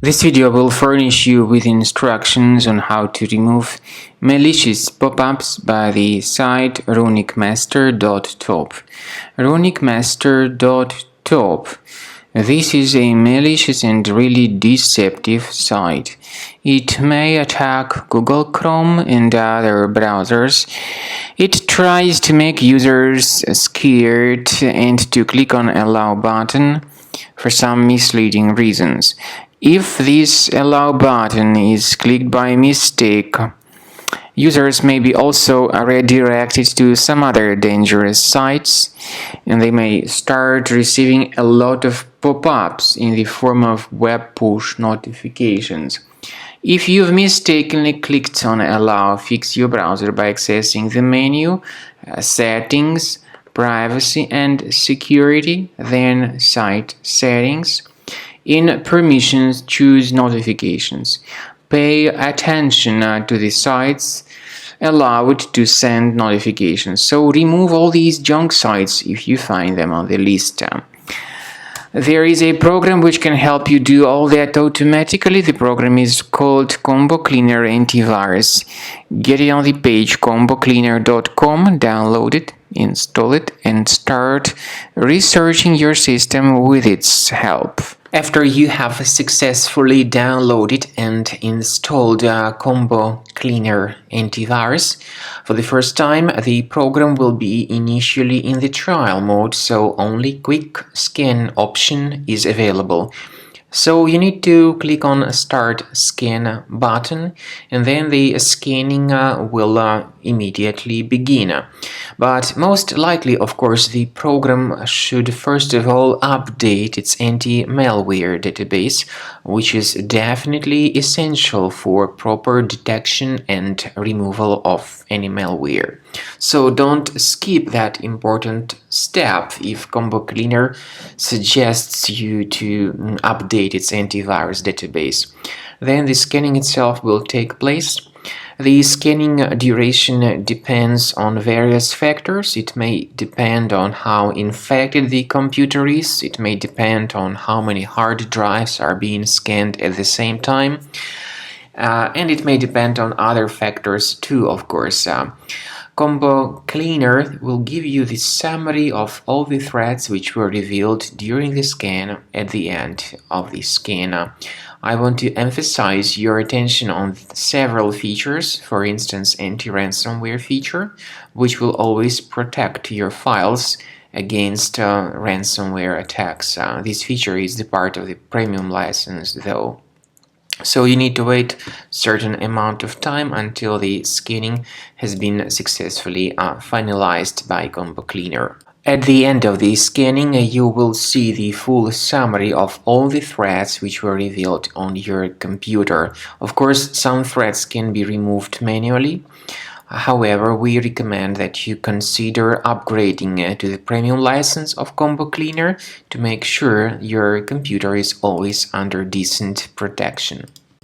This video will furnish you with instructions on how to remove malicious pop-ups by the site Runicmaster.top. Runicmaster.top. This is a malicious and really deceptive site. It may attack Google Chrome and other browsers. It tries to make users scared and to click on Allow button for some misleading reasons. If this Allow button is clicked by mistake, users may be also redirected to some other dangerous sites, and they may start receiving a lot of pop-ups in the form of web push notifications. If you've mistakenly clicked on Allow, fix your browser by accessing the menu, Settings, Privacy and Security, then Site Settings. In Permissions, choose Notifications. Pay attention to the sites allowed to send notifications. So remove all these junk sites if you find them on the list. There is a program which can help you do all that automatically. The program is called Combo Cleaner Antivirus. Get it on the page combocleaner.com, download it, install it, and start researching your system with its help. After you have successfully downloaded and installed Combo Cleaner Antivirus, for the first time the program will be initially in the trial mode, so only quick scan option is available. So you need to click on Start Scan button, and then the scanning will immediately begin. But most likely, of course, the program should first of all update its anti-malware database, which is definitely essential for proper detection and removal of any malware. So don't skip that important step if Combo Cleaner suggests you to update its antivirus database. Then the scanning itself will take place. The scanning duration depends on various factors. It may depend on how infected the computer is. It may depend on how many hard drives are being scanned at the same time. And it may depend on other factors too, of course. Combo Cleaner will give you the summary of all the threats which were revealed during the scan at the end of the scan. I want to emphasize your attention on several features, for instance anti-ransomware feature, which will always protect your files against ransomware attacks. This feature is the part of the premium license though. So you need to wait a certain amount of time until the scanning has been successfully finalized by Combo Cleaner. At the end of the scanning, you will see the full summary of all the threats which were revealed on your computer. Of course, some threats can be removed manually. However, we recommend that you consider upgrading to the premium license of Combo Cleaner to make sure your computer is always under decent protection.